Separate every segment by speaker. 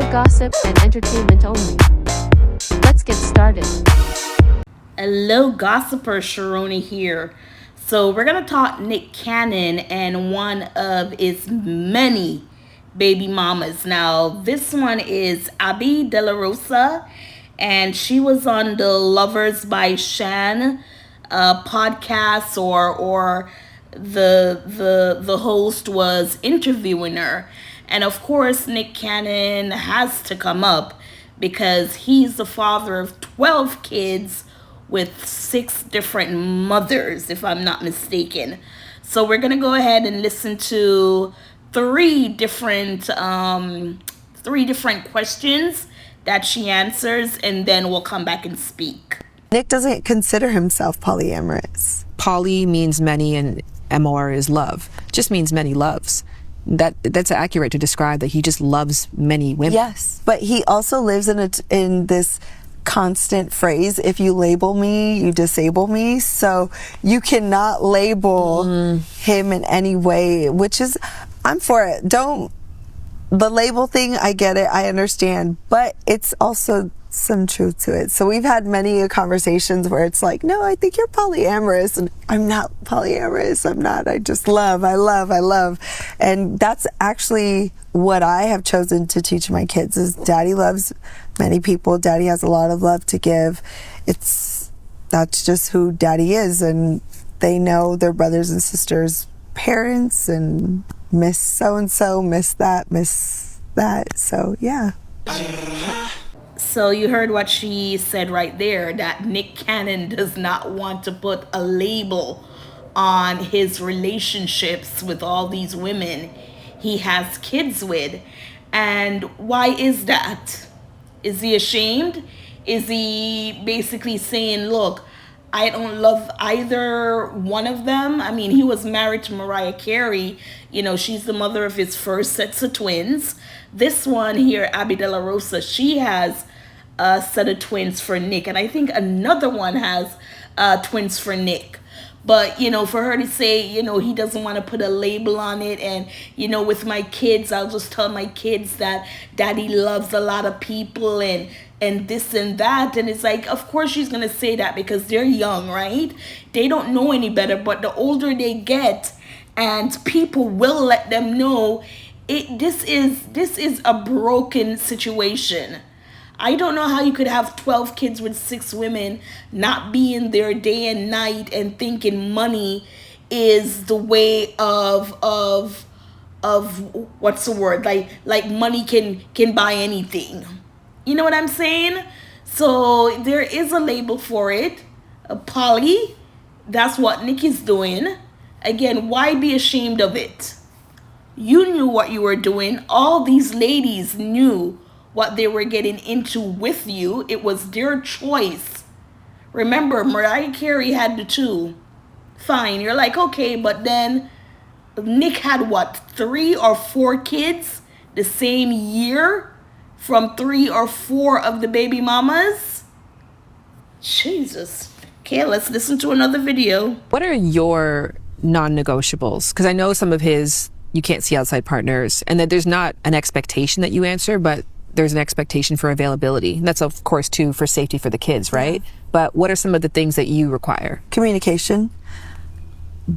Speaker 1: gossip and entertainment only. Let's get started.
Speaker 2: Hello, gossiper. Sharoni here. So we're gonna talk Nick Cannon and one of his many baby mamas. Now this one is Abby De La Rosa, and she was on the Lovers by Shan podcast, or the host was interviewing her, and of course Nick Cannon has to come up because he's the father of 12 kids with 6 different mothers, if I'm not mistaken. So we're gonna go ahead and listen to three different questions that she answers, and then we'll come back and speak.
Speaker 3: Nick doesn't consider himself polyamorous.
Speaker 4: Poly means many and amor is love. Just means many loves. That's accurate to describe that he just loves many women.
Speaker 3: Yes, but he also lives in this constant phrase, if you label me, you disable me. So you cannot label him in any way, which is, I'm for it. The label thing, I get it, I understand, but it's also some truth to it. So we've had many conversations where it's like, no, I think you're polyamorous, and I'm not polyamorous. I'm not. I just love. And that's actually what I have chosen to teach my kids is daddy loves many people. Daddy has a lot of love to give. That's just who daddy is, and they know their brothers and sisters' parents and miss so-and-so, miss that. So yeah.
Speaker 2: So you heard what she said right there, that Nick Cannon does not want to put a label on his relationships with all these women he has kids with. And why is that? Is he ashamed? Is he basically saying, look, I don't love either one of them? I mean, he was married to Mariah Carey. You know, she's the mother of his first sets of twins. This one here, Abby De La Rosa, she has a set of twins for Nick. And I think another one has twins for Nick. But, you know, for her to say, you know, he doesn't want to put a label on it. And, you know, with my kids, I'll just tell my kids that daddy loves a lot of people and this and that. And it's like, of course she's going to say that because they're young, right? They don't know any better. But the older they get, and people will let them know, this is a broken situation. I don't know how you could have 12 kids with 6 women, not being there day and night and thinking money is the way of what's the word? Like money can buy anything. You know what I'm saying? So there is a label for it. A poly. That's what Nick is doing. Again, why be ashamed of it? You knew what you were doing. All these ladies knew what they were getting into with you. It was their choice. Remember, Mariah Carey had the 2. Fine, you're like, okay, but then Nick had what, 3 or 4 kids the same year from 3 or 4 of the baby mamas? Jesus. Okay, let's listen to another video.
Speaker 4: What are your non-negotiables? Because I know some of his, you can't see outside partners, and that there's not an expectation that you answer, but there's an expectation for availability. And that's, of course, too, for safety for the kids, right? Yeah. But what are some of the things that you require?
Speaker 3: Communication.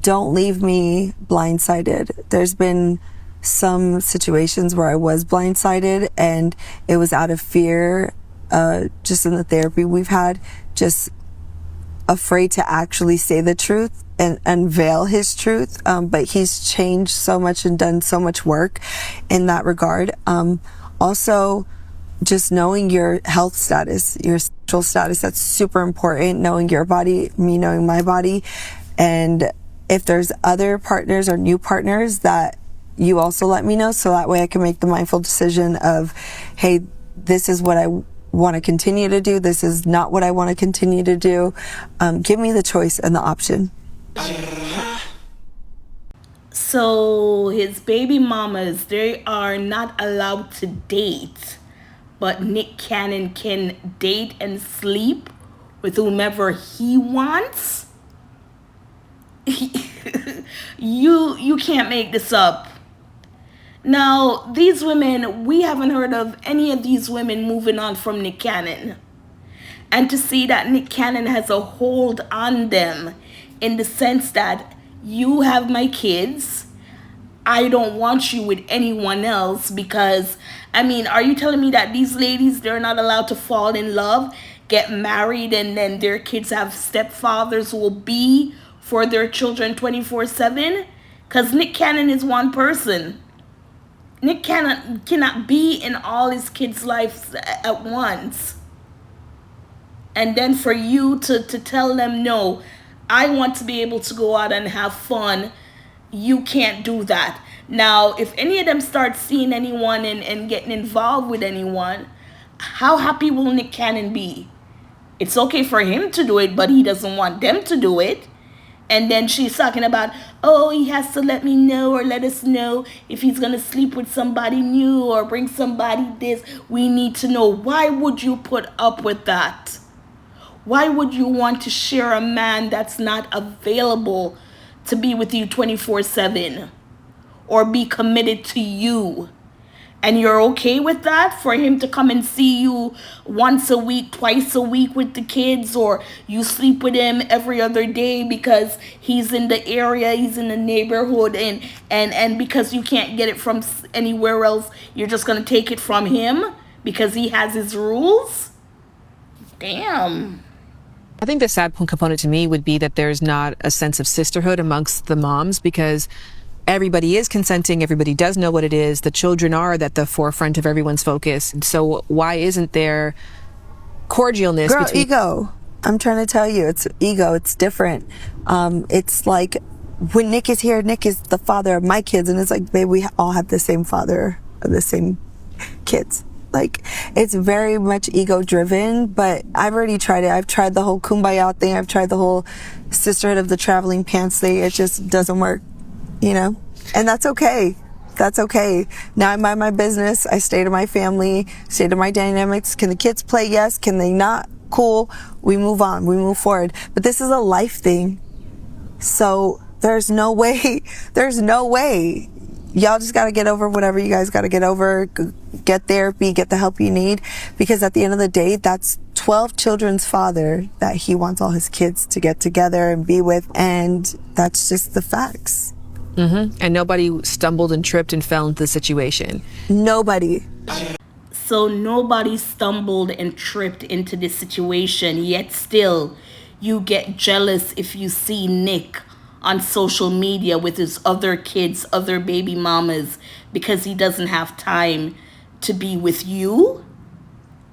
Speaker 3: Don't leave me blindsided. There's been some situations where I was blindsided, and it was out of fear, just in the therapy we've had, just afraid to actually say the truth and unveil his truth. But he's changed so much and done so much work in that regard. Also, just knowing your health status, your sexual status, that's super important. Knowing your body, me knowing my body. And if there's other partners or new partners, that you also let me know, so that way I can make the mindful decision of, hey, this is what I want to continue to do. This is not what I want to continue to do. Give me the choice and the option.
Speaker 2: So his baby mamas, they are not allowed to date, but Nick Cannon can date and sleep with whomever he wants. You can't make this up. Now, these women, we haven't heard of any of these women moving on from Nick Cannon. And to see that Nick Cannon has a hold on them in the sense that you have my kids, I don't want you with anyone else because, I mean, are you telling me that these ladies, they're not allowed to fall in love, get married, and then their kids have stepfathers who will be for their children 24/7? Because Nick Cannon is one person. Nick Cannon cannot be in all his kids' lives at once. And then for you to tell them, no, I want to be able to go out and have fun, you can't do that. Now, if any of them start seeing anyone and getting involved with anyone, how happy will Nick Cannon be? It's okay for him to do it, but he doesn't want them to do it. And then she's talking about, oh, he has to let me know or let us know if he's going to sleep with somebody new or bring somebody this. We need to know. Why would you put up with that? Why would you want to share a man that's not available to be with you 24/7 or be committed to you? And you're okay with that, for him to come and see you once a week, twice a week with the kids, or you sleep with him every other day because he's in the area, he's in the neighborhood, and because you can't get it from anywhere else, you're just going to take it from him because he has his rules? Damn.
Speaker 4: I think the sad component to me would be that there's not a sense of sisterhood amongst the moms, because everybody is consenting, everybody does know what it is, the children are at the forefront of everyone's focus. And so why isn't there cordialness?
Speaker 3: Girl, ego. I'm trying to tell you, it's ego. It's different. It's like when Nick is here, Nick is the father of my kids, and it's like, babe, we all have the same father of the same kids. Like, it's very much ego driven, but I've already tried it. I've tried the whole kumbaya thing. I've tried the whole sisterhood of the traveling pants thing. It just doesn't work, you know? And that's okay. That's okay. Now I mind my business. I stay to my family, stay to my dynamics. Can the kids play? Yes. Can they not? Cool. We move on. We move forward. But this is a life thing. So there's no way. Y'all just got to get over whatever you guys got to get over. Get therapy, get the help you need. Because at the end of the day, that's 12 children's father that he wants all his kids to get together and be with. And that's just the facts.
Speaker 4: Mm-hmm. And nobody stumbled and tripped and fell into the situation.
Speaker 3: Nobody.
Speaker 2: So nobody stumbled and tripped into this situation, yet still you get jealous if you see Nick on social media with his other kids, other baby mamas, because he doesn't have time to be with you,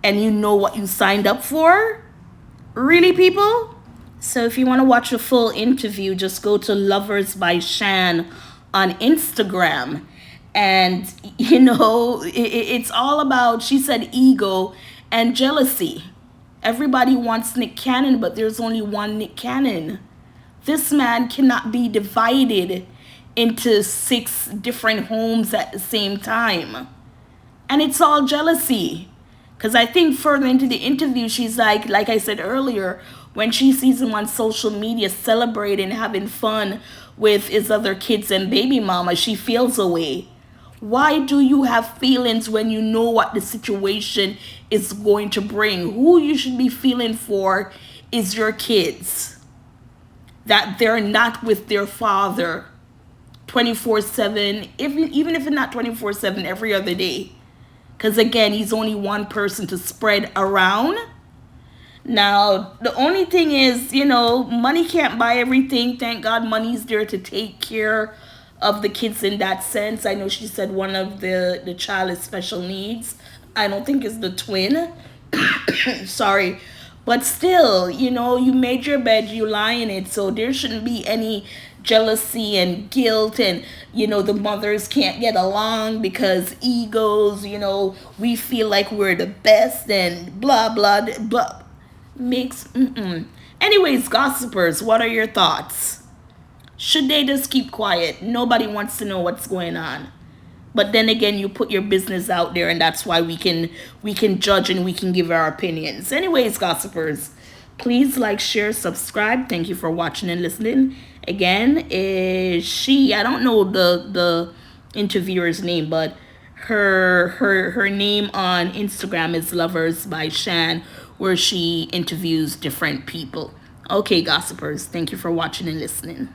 Speaker 2: and you know what you signed up for? Really, people? So if you want to watch a full interview, just go to Lovers by Shan on Instagram. And, you know, it's all about, she said, ego and jealousy. Everybody wants Nick Cannon, but there's only one Nick Cannon. This man cannot be divided into 6 different homes at the same time. And it's all jealousy. Because I think further into the interview, she's like I said earlier, when she sees him on social media celebrating, having fun with his other kids and baby mama, she feels away. Why do you have feelings when you know what the situation is going to bring? Who you should be feeling for is your kids. That they're not with their father 24/7, even if it's not 24/7, every other day. Because again, he's only one person to spread around. Now, the only thing is, you know, money can't buy everything. Thank God money's there to take care of the kids in that sense. I know she said one of the child is special needs. I don't think it's the twin. Sorry. But still, you know, you made your bed, you lie in it. So there shouldn't be any jealousy and guilt and, you know, the mothers can't get along because egos, you know, we feel like we're the best and blah, blah, blah. Anyways, gossipers, what are your thoughts? Should they just keep quiet? Nobody wants to know what's going on. But then again, you put your business out there, and that's why we can judge and we can give our opinions. Anyways, gossipers, please like, share, subscribe. Thank you for watching and listening. Again, is she? I don't know interviewer's name, but her name on Instagram is Lovers by Shan, where she interviews different people. Okay, gossipers, thank you for watching and listening.